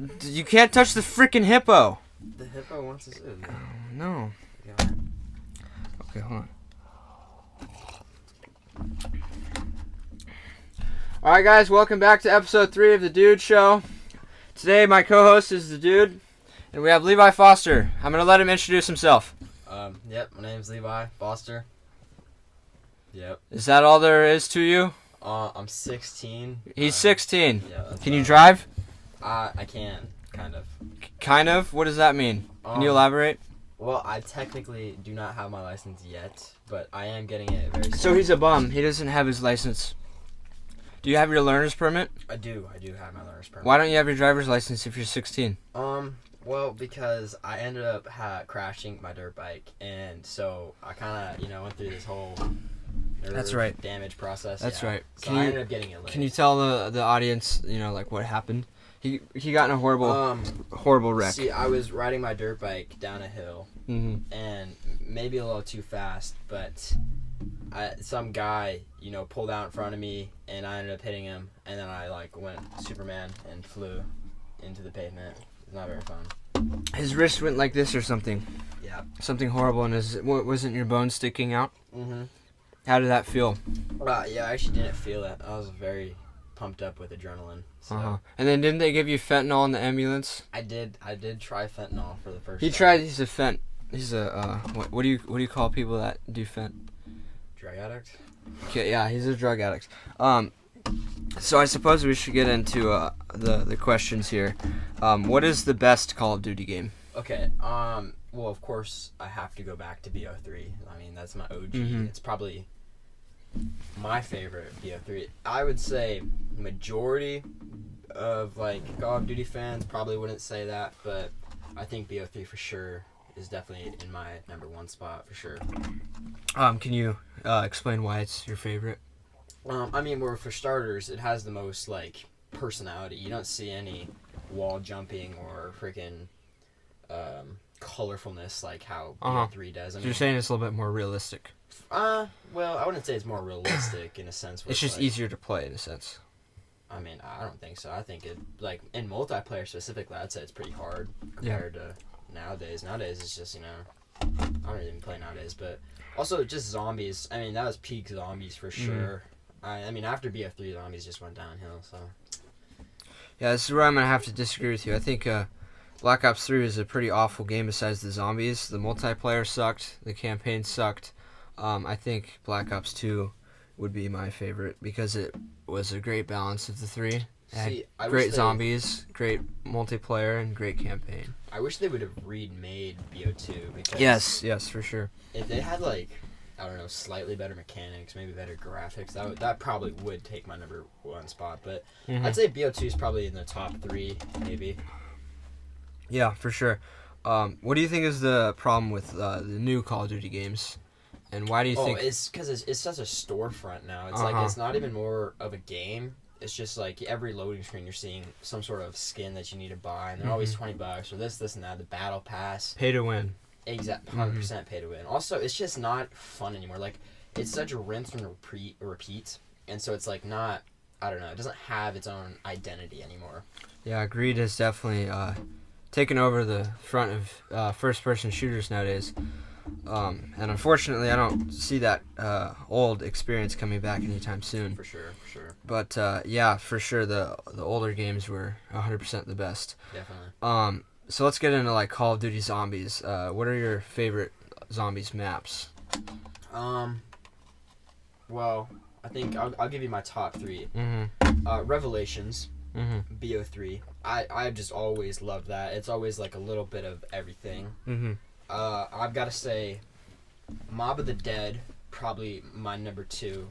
You can't touch the freaking hippo. The hippo wants us in. No. Yeah. Okay, hold on. Alright, guys, welcome back to episode 3 of The Dude Show. Today, my co-host is The Dude, and we have Levi Foster. I'm going to let him introduce himself. Yep, my name's Levi Foster. Yep. Is that all there is to you? I'm 16. He's 16. Yeah. Can you drive? I can, kind of. Kind of? What does that mean? Can you elaborate? Well, I technically do not have my license yet, but I am getting it very soon. So he's a bum. He doesn't have his license. Do you have your learner's permit? I do have my learner's permit. Why don't you have your driver's license if you're 16? Well, because I ended up crashing my dirt bike, and so I kind of, went through this whole nerve damage process. That's right. So I ended up getting it late. Can you tell the audience, like what happened? He got in a horrible wreck. See, I was riding my dirt bike down a hill, and maybe a little too fast, but some guy, pulled out in front of me, and I ended up hitting him, and then I went Superman and flew into the pavement. It's not very fun. His wrist went like this or something. Yeah. Something horrible, and wasn't your bone sticking out? Mm-hmm. How did that feel? Yeah, I actually didn't feel it. I was very pumped up with adrenaline. So. And then didn't they give you fentanyl in the ambulance? I did try fentanyl for the first time. He's a what do you call people that do fent? Drug addict? Okay, yeah, he's a drug addict. So I suppose we should get into the questions here. What is the best Call of Duty game? Okay. Well, of course, I have to go back to BO3. I mean, that's my OG. Mm-hmm. It's probably my favorite BO3. I would say majority of Call of Duty fans probably wouldn't say that, but I think BO3 for sure is definitely in my number one spot for sure. Can you explain why it's your favorite? Well, for starters, it has the most personality. You don't see any wall jumping or freaking colorfulness like how BO3 does. So you're saying it's a little bit more realistic? Well, I wouldn't say it's more realistic in a sense. It's just easier to play in a sense. I mean, I don't think so. I think it, in multiplayer specifically, I'd say it's pretty hard compared to nowadays. Nowadays, it's just, I don't even play nowadays, but also just zombies. I mean, that was peak zombies for sure. I mean, after BF3, zombies just went downhill, so. Yeah, this is where I'm going to have to disagree with you. I think Black Ops 3 was a pretty awful game besides the zombies. The multiplayer sucked. The campaign sucked. I think Black Ops 2 would be my favorite because it was a great balance of the three. It had great zombies, great multiplayer, and great campaign. I wish they would have remade BO2 because yes, for sure. If they had I don't know, slightly better mechanics, maybe better graphics, that probably would take my number one spot. But I'd say BO2 is probably in the top 3, maybe. Yeah, for sure. What do you think is the problem with the new Call of Duty games? And why do you think... it's because it's such a storefront now. It's it's not even more of a game. It's just every loading screen you're seeing some sort of skin that you need to buy, and they're always $20 or this and that. The battle pass. Pay to win. 100% pay to win. Also, it's just not fun anymore. It's such a rinse and repeat, and so it's not. I don't know. It doesn't have its own identity anymore. Yeah, Greed has definitely taken over the front of first-person shooters nowadays. And unfortunately, I don't see that old experience coming back anytime soon. For sure. But yeah, for sure, the older games were 100% the best. Definitely. So let's get into Call of Duty Zombies. What are your favorite zombies maps? Well, I think I'll give you my top 3. Revelations. BO3. I've just always loved that. It's always a little bit of everything. I've got to say, Mob of the Dead, probably my number 2.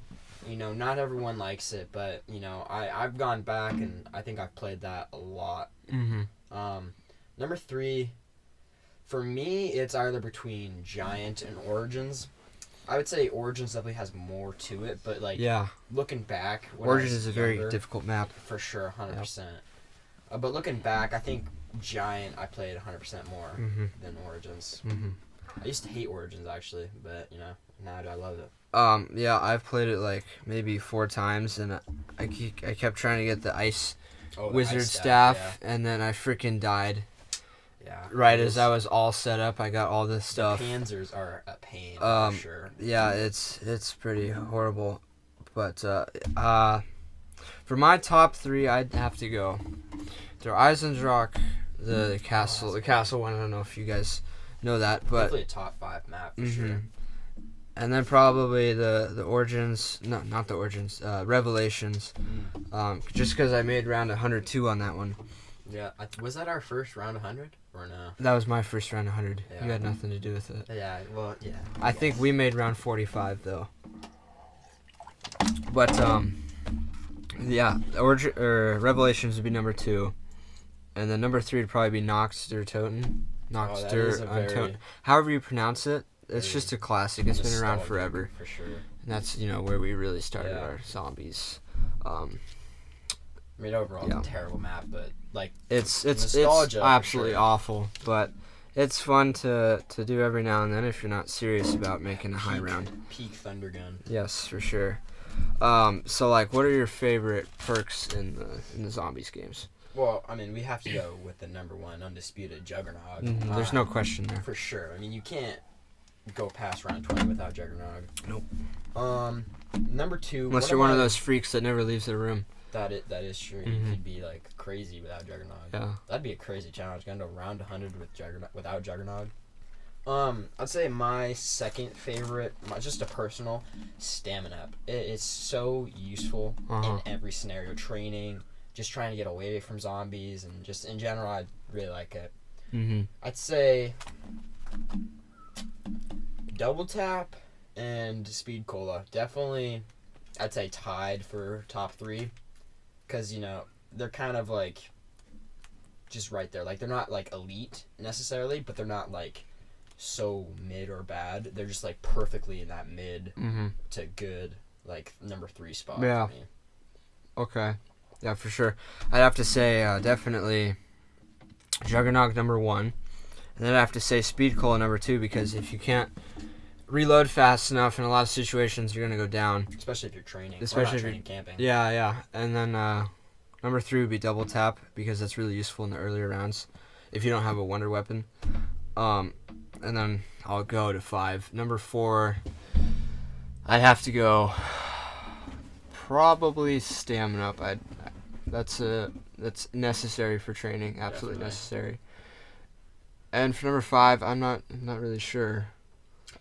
Not everyone likes it, but I've gone back and I think I've played that a lot. Number 3, for me, it's either between Giant and Origins. I would say Origins definitely has more to it, but looking back, Origins is a very difficult map. For sure, 100%. But looking back, I think Giant I played 100% more than Origins. I used to hate Origins actually, but now I love it. Yeah, I've played it maybe 4 times, and I kept trying to get the ice Oh, the wizard ice staff, and then I freaking died. Yeah. Right as I was all set up, I got all this stuff. The panzers are a pain, for sure. Yeah, it's pretty horrible. But for my top 3, I'd have to go Der Eisendrache, the castle. The castle one, I don't know if you guys know that, but Definitely a top 5 map, for sure. And then probably the Origins, no, not the Origins, Revelations. Just because I made round 102 on that one. Yeah, was that our first round 100 or no? That was my first round 100. Yeah. You had nothing to do with it. Yeah, well, yeah. I think we made round 45 though. But yeah, Revelations would be number 2, and then number 3 would probably be Nox der Toten. Nox der Untoten. However you pronounce it, it's just a classic. It's been around forever. For sure. And that's where we really started our zombies. I mean, overall, it's a terrible map, but like it's nostalgia, absolutely sure. awful, but it's fun to do every now and then if you're not serious about making a high round. Peak Thunder Gun. Yes, for sure. So like, what are your favorite perks in the zombies games? Well, I mean, we have to go with the number 1 undisputed Juggernog. There's no question there. For sure. I mean, you can't go past round 20 without Juggernog. Nope. Number 2. Unless you're one of those freaks that never leaves their room. That is true. You could be like crazy without Juggernog. Yeah. That'd be a crazy challenge. Going to round 100 without Juggernog. I'd say my second favorite, just a personal, Stamina Up. It's so useful in every scenario. Training, just trying to get away from zombies, and just in general, I really like it. I'd say Double Tap and Speed Cola. Definitely, I'd say tied for top 3. Because, they're kind of like just right there. Like, they're not like elite necessarily, but they're not like so mid or bad. They're just like perfectly in that mid to good, like number 3 spot for me. Okay. Yeah, for sure. I'd have to say definitely Juggernog number 1. And then I'd have to say Speed Cola number 2, because if you can't reload fast enough, in a lot of situations you're going to go down. Especially if you're training. Especially if you're camping. Yeah. And then number 3 would be Double Tap, because that's really useful in the earlier rounds if you don't have a wonder weapon. And then I'll go to 5. Number 4, I'd have to go probably Stamina Up. That's necessary for training, absolutely necessary. And for number 5, I'm not really sure.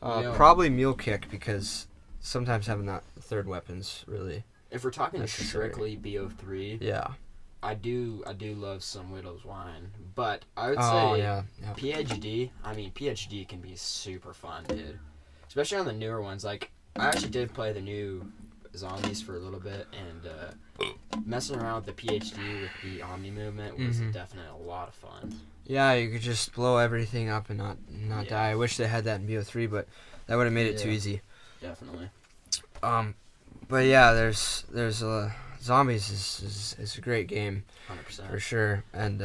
Probably Mule Kick, because sometimes having that third weapon's really. If we're talking strictly BO3, yeah, I do love some Widow's Wine, but I would say PhD. I mean, PhD can be super fun, dude. Especially on the newer ones. Like, I actually did play the new zombies for a little bit, and messing around with the PhD with the Omni movement was definitely a lot of fun. Yeah, you could just blow everything up and not die. I wish they had that in BO3, but that would have made it too easy. Definitely. But yeah, there's zombies is a great game, 100% for sure. And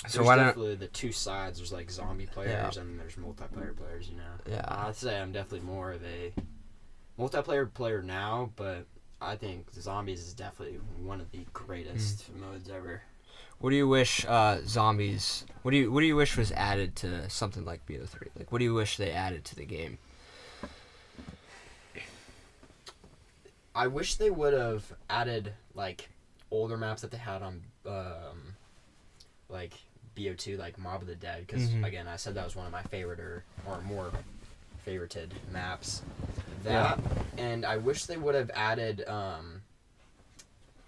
so why definitely the two sides. There's like zombie players and there's multiplayer players. Yeah. I'd say I'm definitely more of a multiplayer player now, but I think zombies is definitely one of the greatest modes ever. What do you wish zombies? What do you wish was added to something like BO3? Like, what do you wish they added to the game? I wish they would have added like older maps that they had on like BO2, like Mob of the Dead, because again, I said that was one of my favorite or more favorited maps. And I wish they would have added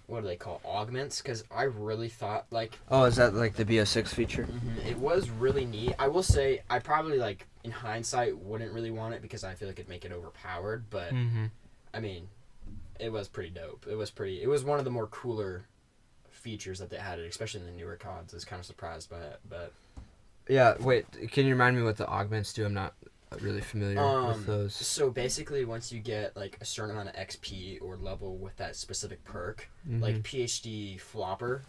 what do they call augments? Because I really thought like. Oh, is that like the BO6 feature? It was really neat. I will say I probably like in hindsight wouldn't really want it because I feel like it'd make it overpowered. But I mean, it was pretty dope. It was one of the more cooler features that they had, especially in the newer CODs. I was kind of surprised by it, but. Yeah. Wait. Can you remind me what the augments do? I'm not really familiar with those. So basically, once you get like a certain amount of XP or level with that specific perk, like PhD Flopper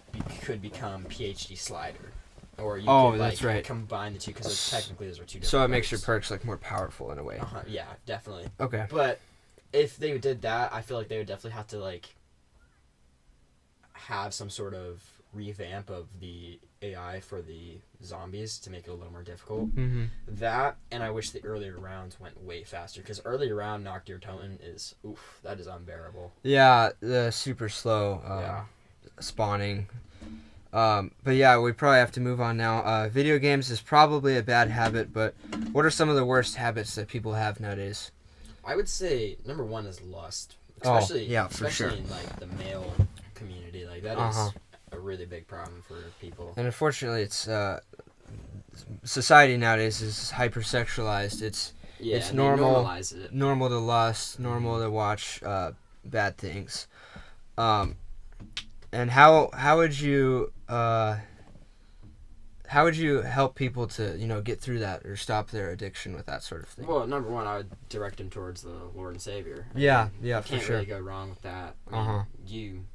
could become PhD Slider, or you could like combine the two because technically those are two different. So it perks. makes your perks like more powerful in a way. Yeah, definitely. Okay. But if they did that, I feel like they would definitely have to like. have some sort of revamp of the AI for the zombies to make it a little more difficult. Mm-hmm. That, and I wish the earlier rounds went way faster, because earlier round Noctir Toten that is unbearable. Yeah, the super slow spawning. But yeah, we probably have to move on now. Video games is probably a bad habit, but what are some of the worst habits that people have nowadays? I would say number one is lust, For especially sure. in like the male community. Like that is a really big problem for people. And unfortunately, it's society nowadays is hypersexualized. It's normal to lust, normal to watch bad things. And how would you help people to get through that or stop their addiction with that sort of thing? Well, number one, I would direct them towards the Lord and Savior. For sure. Can't really go wrong with that. I mean, you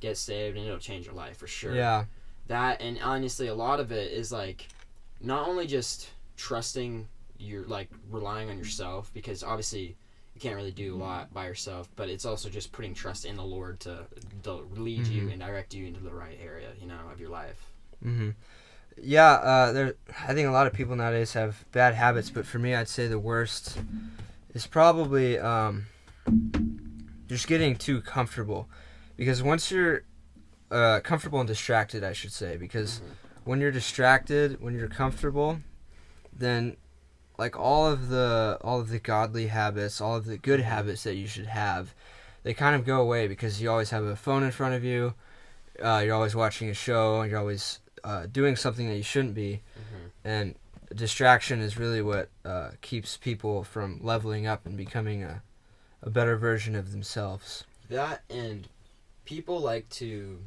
get saved and it'll change your life for sure. Yeah. That, and honestly, a lot of it is like not only just trusting your, like, relying on yourself, because obviously you can't really do a lot by yourself, but it's also just putting trust in the Lord to lead you and direct you into the right area, of your life. Mm-hmm. Yeah, I think a lot of people nowadays have bad habits, but for me, I'd say the worst is probably just getting too comfortable. Because once you're comfortable and distracted, I should say, because when you're distracted, when you're comfortable, then like all of the godly habits, all of the good habits that you should have, they kind of go away because you always have a phone in front of you, you're always watching a show, you're always doing something that you shouldn't be, and distraction is really what keeps people from leveling up and becoming a better version of themselves. That, and people like to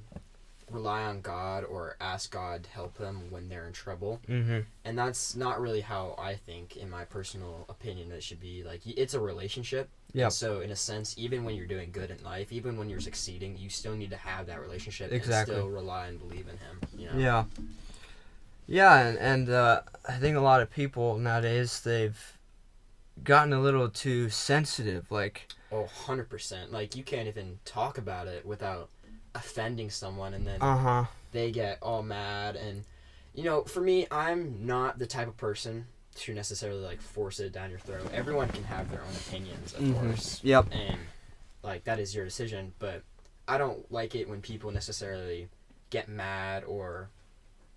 rely on God or ask God to help them when they're in trouble. And that's not really how I think, in my personal opinion, it should be. Like, it's a relationship. Yeah. So in a sense, even when you're doing good in life, even when you're succeeding, you still need to have that relationship Exactly. and still rely and believe in Him. Yeah. Yeah, and I think a lot of people nowadays, they've gotten a little too sensitive. Like, 100%. Like, you can't even talk about it without offending someone, and then they get all mad. And for me, I'm not the type of person to necessarily like force it down your throat. Everyone can have their own opinions, of course. Yep. And like, that is your decision, but I don't like it when people necessarily get mad or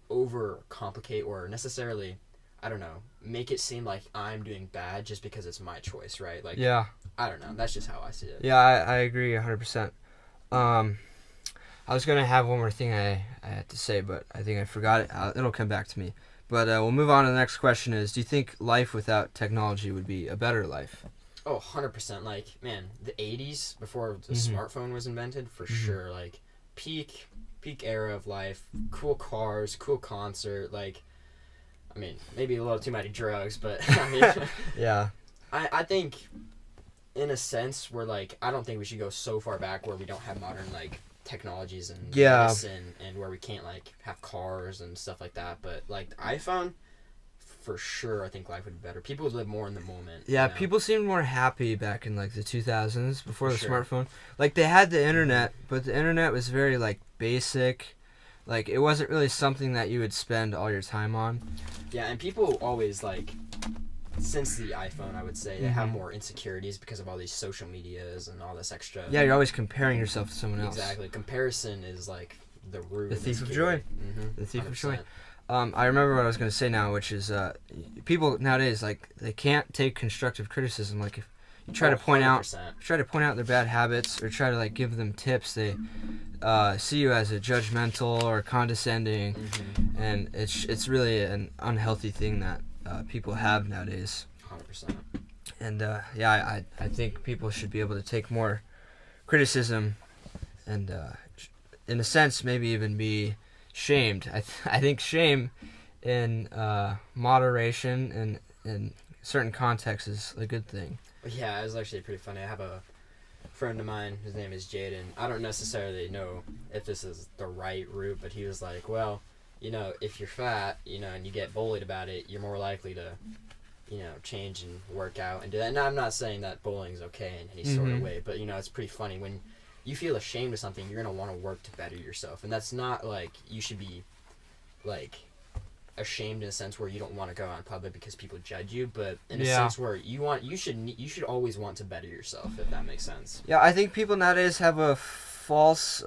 overcomplicate or necessarily, I don't know, make it seem like I'm doing bad just because it's my choice, right? Like, yeah. I don't know. That's just how I see it. Yeah, I agree 100%. I was going to have one more thing I had to say, but I think I forgot it. It'll come back to me. But we'll move on to the next question is, do you think life without technology would be a better life? 100%. Like, man, the 80s, before the smartphone was invented, for sure. Like, peak era of life, cool cars, cool concert. Like, I mean, maybe a little too many drugs, but I mean, yeah. I think, in a sense, we're like, I don't think we should go so far back where we don't have modern, like, technologies and medicine, and where we can't, like, have cars and stuff like that. But like the iPhone, for sure, I think life would be better. People would live more in the moment. Yeah, people seemed more happy back in like the 2000s before the sure. smartphone. Like, they had the internet, but the internet was very like basic. Like, it wasn't really something that you would spend all your time on. Yeah, and people always, like, since the iPhone, I would say, they have more insecurities because of all these social medias and all this extra. Yeah, you're always comparing yourself to someone else. Exactly. Comparison is like the root. The thief of joy. The thief 100%. of joy. I remember what I was going to say now, which is people nowadays, like, they can't take constructive criticism. Like, if you try to point out their bad habits or try to like give them tips, they see you as a judgmental or condescending, and it's really an unhealthy thing that people have nowadays. 100%. And I think people should be able to take more criticism, and in a sense maybe even be shamed. I think shame in moderation and in certain contexts is a good thing. Yeah, it was actually pretty funny. I have a friend of mine, his name is Jaden. I don't necessarily know if this is the right route, but he was like, well, if you're fat, and you get bullied about it, you're more likely to, change and work out and do that. And I'm not saying that bullying is okay in any sort of way, but, it's pretty funny when you feel ashamed of something, you're gonna want to work to better yourself, and that's not like you should be like ashamed in a sense where you don't want to go out in public because people judge you, but in a sense where you should always want to better yourself, if that makes sense. Yeah, I think people nowadays have a false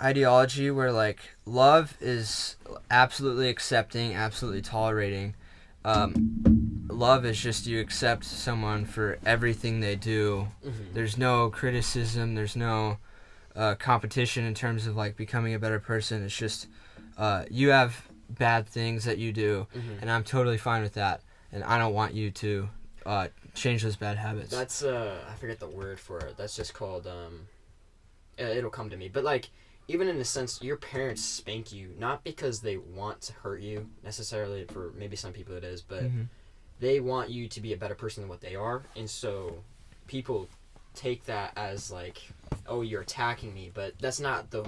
ideology where like love is absolutely accepting, absolutely tolerating. Love is just you accept someone for everything they do. There's no criticism, there's no competition in terms of like becoming a better person. It's just you have bad things that you do, and I'm totally fine with that, and I don't want you to change those bad habits. That's I forget the word for it. That's just called it'll come to me. But like, even in a sense, your parents spank you not because they want to hurt you necessarily. For maybe some people it is, but they want you to be a better person than what they are, and so people take that as like, oh, you're attacking me, but that's not the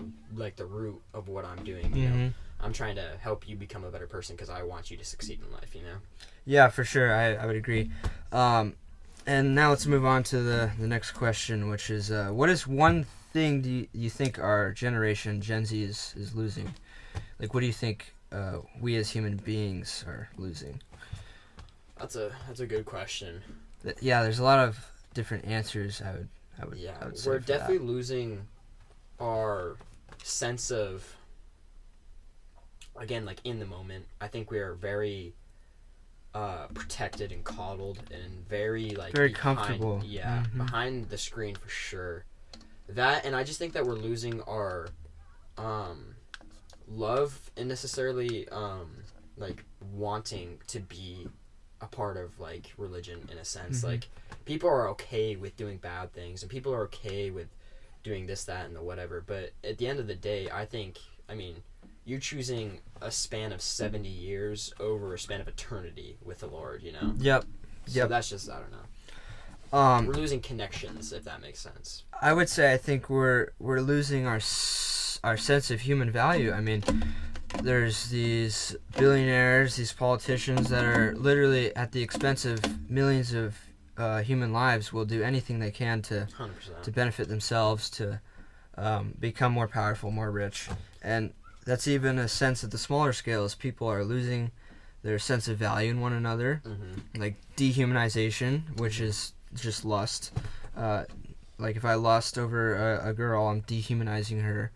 root of what I'm doing. You know, I'm trying to help you become a better person because I want you to succeed in life. You know. Yeah, for sure. I would agree. And now let's move on to the next question, which is, what is one thing do you think our generation, Gen Z, is losing? Like, what do you think we as human beings are losing? That's a good question. Yeah, there's a lot of different answers. I would say we're definitely losing our sense of, again, like in the moment. I think we are very protected and coddled and very comfortable. Yeah, behind the screen for sure. That, and I just think that we're losing our love and necessarily like wanting to be a part of like religion in a sense. Like, people are okay with doing bad things and people are okay with doing this, that, and the whatever, but at the end of the day, I mean, you're choosing a span of 70 years over a span of eternity with the Lord, you know? Yep. So that's just, I don't know. We're losing connections, if that makes sense. I would say I think we're losing our sense of human value. I mean, there's these billionaires, these politicians that are literally at the expense of millions of human lives will do anything they can to 100%. benefit themselves, to become more powerful, more rich. And that's even a sense at the smaller scales. People are losing their sense of value in one another, like dehumanization, which is just lust. Like if I lust over a girl, I'm dehumanizing her.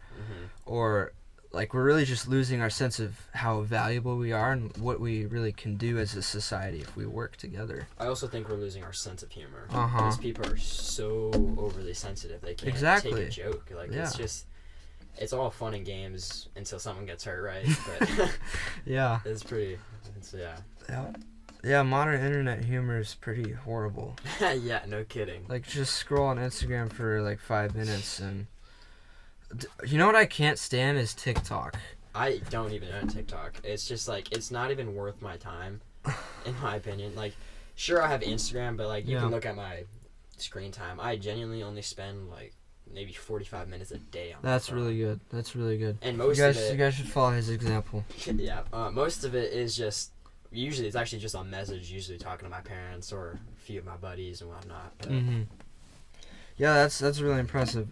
Or like we're really just losing our sense of how valuable we are and what we really can do as a society if we work together. I also think we're losing our sense of humor. Because people are so overly sensitive. They can't take a joke. Like, it's just, it's all fun and games until someone gets hurt, right? But yeah. Yeah, modern internet humor is pretty horrible. Yeah, no kidding. Like, just scroll on Instagram for like 5 minutes and... You know what I can't stand is TikTok. I don't even own TikTok. It's just like, it's not even worth my time, in my opinion. Like, sure, I have Instagram, but like, you can look at my screen time. I genuinely only spend like maybe 45 minutes a day on That's really good. That's really good. And most you of it... You guys should follow his example. Yeah, most of it is just... Usually, it's actually just on message, usually talking to my parents or a few of my buddies and whatnot. But... Yeah, that's really impressive.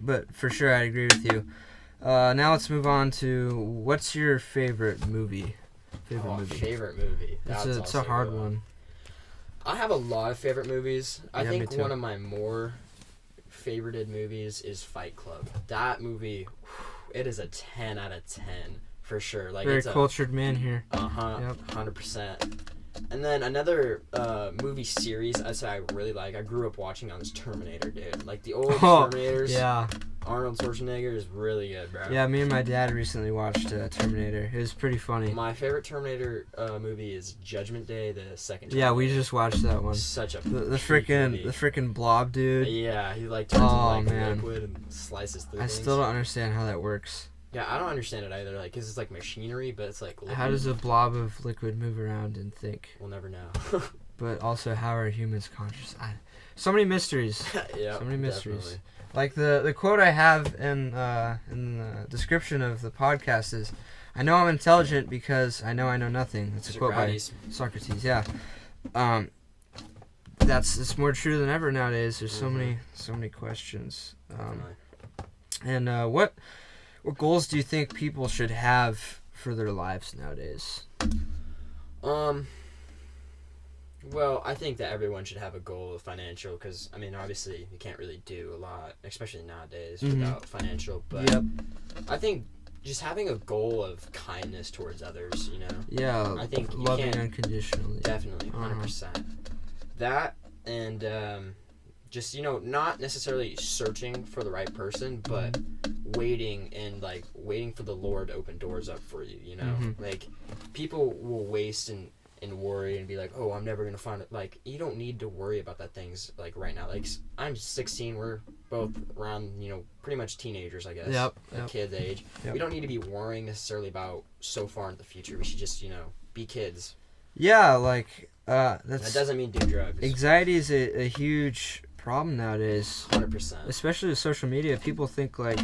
But for sure, I agree with you. Now let's move on to what's your favorite movie? Favorite movie. It's a hard one. I have a lot of favorite movies. I think one of my more favorited movies is Fight Club. That movie, it is a 10 out of 10 for sure. Like, very cultured man here. 100%. And then another movie series I really like, I grew up watching on, is Terminator, dude. Like, the old Terminators. Yeah. Arnold Schwarzenegger is really good, bro. Yeah, me and my dad recently watched Terminator. It was pretty funny. My favorite Terminator movie is Judgment Day, the second Terminator. Yeah, we just watched that one. Such a the freaking blob dude. Yeah, he like turns into like liquid and slices through things. Still don't understand how that works. Yeah, I don't understand it either. Like, 'cause it's like machinery, but it's like liquid. How does a blob of liquid move around and think? We'll never know. But also, how are humans conscious? So many mysteries. Yeah, so many mysteries. Definitely. Like the quote I have in the description of the podcast is, "I know I'm intelligent because I know nothing." That's a quote by Socrates. Yeah. it's more true than ever nowadays. There's so many questions. And what goals do you think people should have for their lives nowadays? Well, I think that everyone should have a goal of financial, because, I mean, obviously, you can't really do a lot, especially nowadays, without financial, but I think just having a goal of kindness towards others, you know? Yeah, I think loving unconditionally. Definitely, 100%. That, and just, you know, not necessarily searching for the right person, but waiting for the Lord to open doors up for you, you know? Like, people will waste and worry and be like, oh, I'm never gonna find it. Like, you don't need to worry about that things like right now. Like, I'm 16, we're both around, you know, pretty much teenagers, I guess. Kids age. We don't need to be worrying necessarily about so far in the future. We should just, you know, be kids. Yeah, like that doesn't mean do drugs. Anxiety is a huge problem nowadays. 100%. Especially with social media, people think like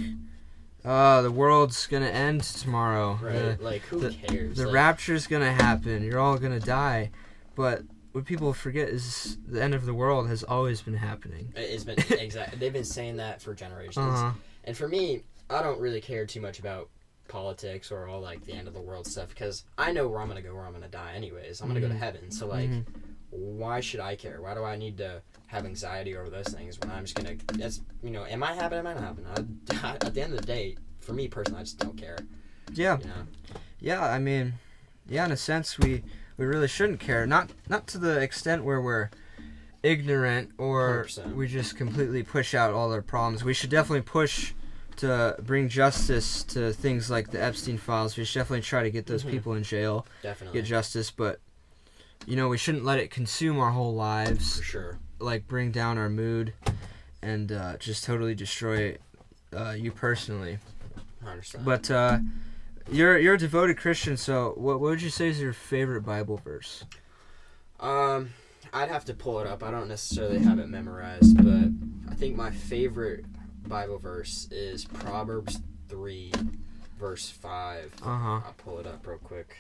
the world's gonna end tomorrow. Right. Who cares? The rapture's gonna happen. You're all gonna die. But what people forget is the end of the world has always been happening. It's been exactly. They've been saying that for generations. And for me, I don't really care too much about politics or all like the end of the world stuff, because I know where I'm gonna go, where I'm gonna die anyways. I'm gonna go to heaven. So like, why should I care? Why do I need to have anxiety over those things when I'm just gonna, that's, you know, am I happen, am I not happen? At the end of the day, for me personally, I just don't care. Yeah. You know? Yeah, I mean, yeah, in a sense, we really shouldn't care. Not to the extent where we're ignorant or 100%. We just completely push out all our problems. We should definitely push to bring justice to things like the Epstein files. We should definitely try to get those people in jail. Definitely. Get justice, but, you know, we shouldn't let it consume our whole lives. For sure. Like, bring down our mood and just totally destroy you personally. 100%. But you're a devoted Christian, so what would you say is your favorite Bible verse? I'd have to pull it up. I don't necessarily have it memorized, but I think my favorite Bible verse is Proverbs 3, verse 5. I'll pull it up real quick.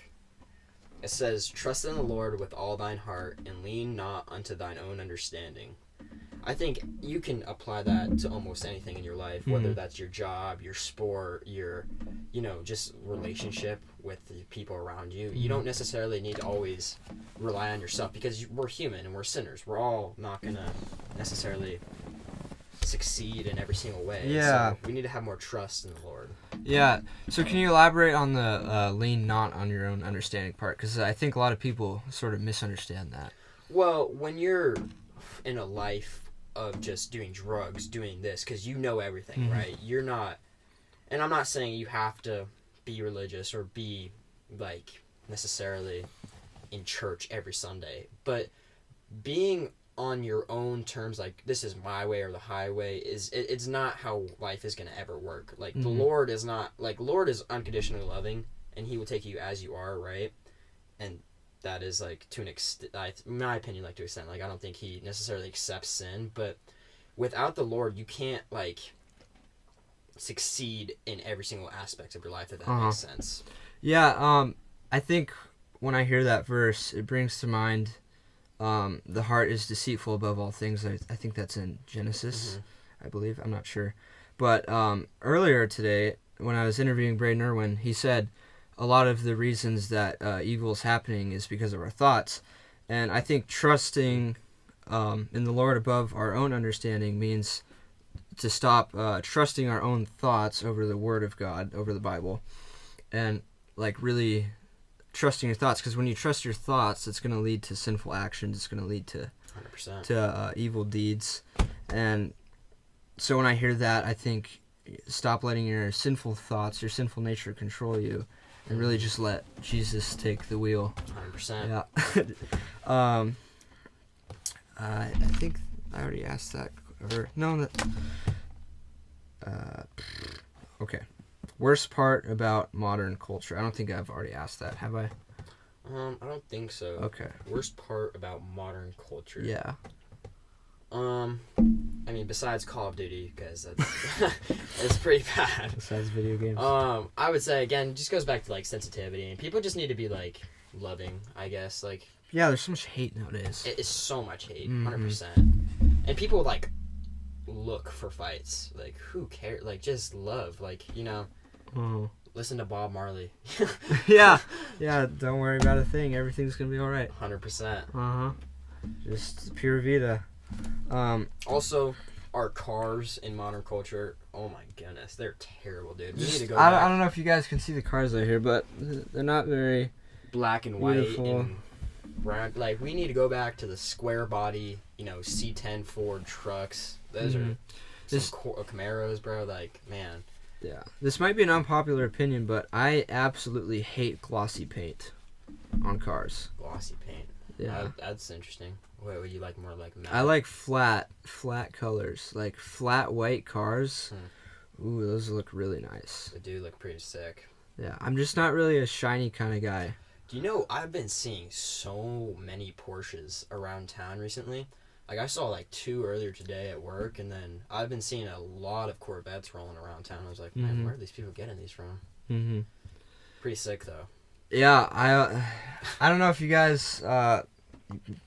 It says, "Trust in the Lord with all thine heart, and lean not unto thine own understanding." I think you can apply that to almost anything in your life, whether that's your job, your sport, your, you know, just relationship with the people around you. You don't necessarily need to always rely on yourself, because we're human and we're sinners. We're all not going to necessarily succeed in every single way. Yeah. So we need to have more trust in the Lord. Yeah. So can you elaborate on the lean not on your own understanding part? Because I think a lot of people sort of misunderstand that. Well, when you're in a life of just doing drugs, doing this, because you know everything, right? You're not, and I'm not saying you have to be religious or be like necessarily in church every Sunday, but being on your own terms, like this is my way or the highway, it's not how life is going to ever work. Like the Lord is not, like, Lord is unconditionally loving, and he will take you as you are, right? And that is like to an extent, in my opinion, like to an extent, like I don't think he necessarily accepts sin, but without the Lord you can't like succeed in every single aspect of your life, if that makes sense. Yeah. I think when I hear that verse, it brings to mind the heart is deceitful above all things. I think that's in Genesis, I believe. I'm not sure. But earlier today, when I was interviewing Braden Irwin, he said a lot of the reasons that evil is happening is because of our thoughts. And I think trusting in the Lord above our own understanding means to stop trusting our own thoughts over the Word of God, over the Bible, and like really trusting your thoughts, because when you trust your thoughts, it's going to lead to sinful actions. It's going to lead to 100%. To evil deeds. And so when I hear that, I think stop letting your sinful thoughts, your sinful nature control you, and really just let Jesus take the wheel. 100%. Yeah. I think I already asked that. Or no, okay. Worst part about modern culture. I don't think I've already asked that. Have I? I don't think so. Okay. Worst part about modern culture. Yeah. I mean, besides Call of Duty, because that's it's pretty bad. Besides video games. I would say again, just goes back to like sensitivity, and people just need to be like loving, I guess. Like Yeah, there's so much hate nowadays. It is so much hate, Mhm. 100%. And people like look for fights. Like, who cares? Like, just love. Like, you know, listen to Bob Marley. Yeah, don't worry about a thing. Everything's gonna be all right. 100%. Just pure vida. Also, our cars in modern culture, oh my goodness, they're terrible, dude. We need to go I back. don't know if you guys can see the cars out here, but they're not very Black and white beautiful. and brown. Like, we need to go back to the square body, you know, C10 Ford trucks. Those are some Camaros, bro. Like, man. Yeah. This might be an unpopular opinion, but I absolutely hate glossy paint on cars. Glossy paint. Yeah. That's interesting. What would you like more like matte? I like flat colors. Like flat white cars. Ooh, those look really nice. They do look pretty sick. Yeah, I'm just not really a shiny kind of guy. Do you know, I've been seeing so many Porsches around town recently. Like, I saw like 2 earlier today at work, and then I've been seeing a lot of Corvettes rolling around town. I was like, man, where are these people getting these from? Pretty sick, though. Yeah, I don't know if you guys,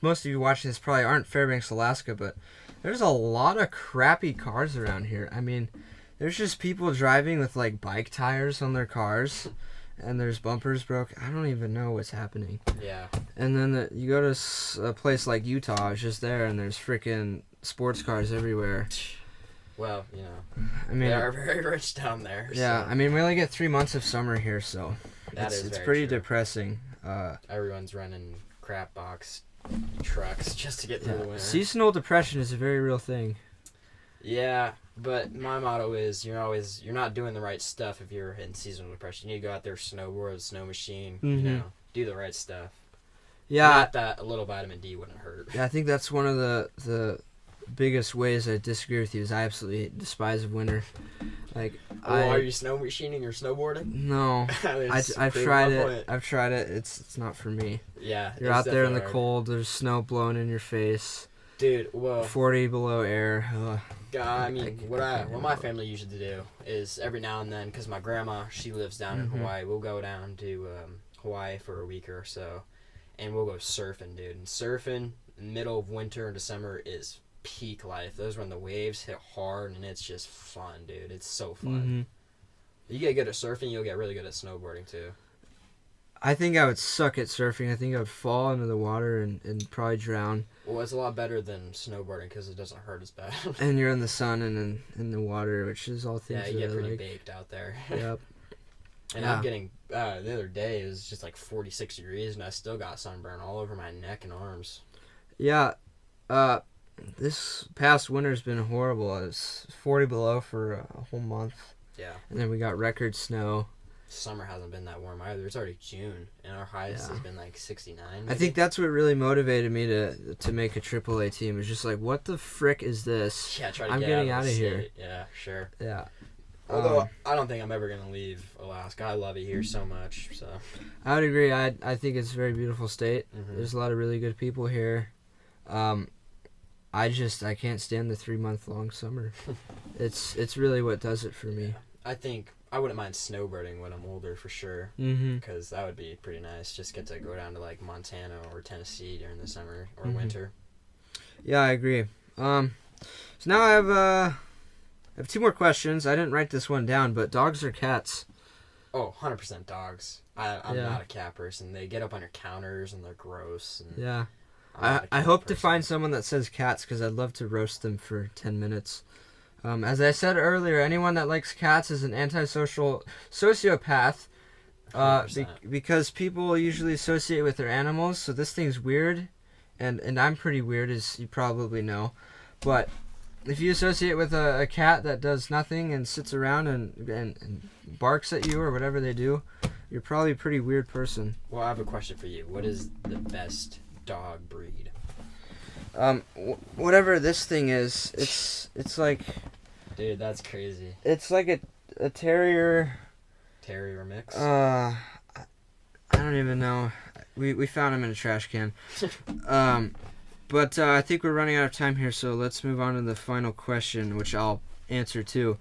most of you watching this probably aren't Fairbanks, Alaska, but there's a lot of crappy cars around here. I mean, there's just people driving with like bike tires on their cars, and there's bumpers broke. I don't even know what's happening. Yeah. And then you go to a place like Utah, it's just there, and there's freaking sports cars everywhere. Well, you know, I mean, they are very rich down there. Yeah, so. I mean, we only get 3 months of summer here, so it's pretty true. depressing. Everyone's running crap box trucks just to get through the winter. Seasonal depression is a very real thing. Yeah, but my motto is you're not doing the right stuff if you're in seasonal depression. You need to go out there, snowboard, snow machine, you know, do the right stuff. Yeah. Not that a little vitamin D wouldn't hurt. Yeah, I think that's one of the biggest ways I disagree with you is I absolutely despise winter. Like, are you snow machining or snowboarding? No, I've tried it. I've tried it. It's not for me. Yeah, you're out there in the cold. There's snow blowing in your face. Dude, well, 40 below air. God, I mean, what my family used to do is every now and then, because my grandma, she lives down in Hawaii, we'll go down to Hawaii for a week or so, and we'll go surfing, dude. And surfing in the middle of winter and December is peak life. Those when the waves hit hard, and it's just fun, dude. It's so fun. You get good at surfing, you'll get really good at snowboarding too. I think I would suck at surfing. I think I would fall into the water and probably drown. Well, it's a lot better than snowboarding because it doesn't hurt as bad. And you're in the sun and in the water, which is all things. Yeah, you get that I pretty like. baked out there. Yep. And I'm getting the other day it was just like 46 degrees, and I still got sunburn all over my neck and arms. Yeah. This past winter's been horrible. It was 40 below for a whole month. Yeah. And then we got record snow. Summer hasn't been that warm either. It's already June, and our highest has been like 69. Maybe. I think that's what really motivated me to make a AAA team. It's just like, what the frick is this? Yeah, I'm getting out of here. Yeah, sure. Yeah. Although I don't think I'm ever gonna leave Alaska. I love it here so much. So I would agree. I think it's a very beautiful state. Mm-hmm. There's a lot of really good people here. I can't stand the 3-month-long summer. It's really what does it for me. I think I wouldn't mind snowboarding when I'm older for sure. Because that would be pretty nice. Just get to go down to like Montana or Tennessee during the summer or winter. Yeah, I agree. So now I have 2 more questions. I didn't write this one down, but dogs or cats? Oh, 100% dogs. I'm not a cat person. They get up on your counters and they're gross. And yeah. I hope to find someone that says cats because I'd love to roast them for 10 minutes. As I said earlier, anyone that likes cats is an antisocial sociopath because people usually associate with their animals, so this thing's weird, and I'm pretty weird, as you probably know. But if you associate with a cat that does nothing and sits around and barks at you or whatever they do, you're probably a pretty weird person. Well, I have a question for you. What is the best dog breed? Whatever this thing is, it's like... Dude, that's crazy. It's like a terrier... Terrier mix? I don't even know. We found him in a trash can. But I think we're running out of time here, so let's move on to the final question, which I'll answer too,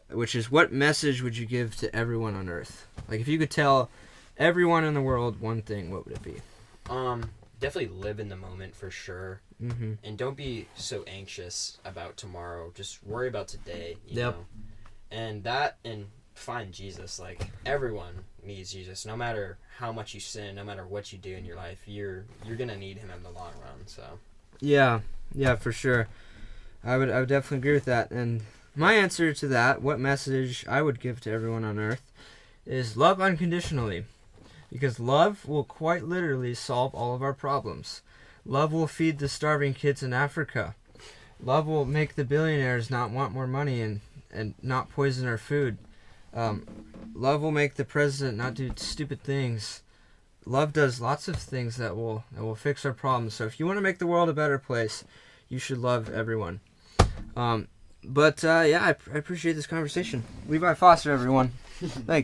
which is, what message would you give to everyone on Earth? Like, if you could tell everyone in the world one thing, what would it be? definitely live in the moment for sure. Mm-hmm. And don't be so anxious about tomorrow. Just worry about today, you Yep. know. And find Jesus. Like, everyone needs Jesus. No matter how much you sin, no matter what you do in your life, you're gonna need him in the long run. So Yeah, for sure. I would definitely agree with that. And my answer to that, what message I would give to everyone on earth, is love unconditionally. Because love will quite literally solve all of our problems. Love will feed the starving kids in Africa. Love will make the billionaires not want more money and not poison our food. Love will make the president not do stupid things. Love does lots of things that will fix our problems. So if you want to make the world a better place, you should love everyone. I appreciate this conversation. Levi Foster, everyone. Thank you.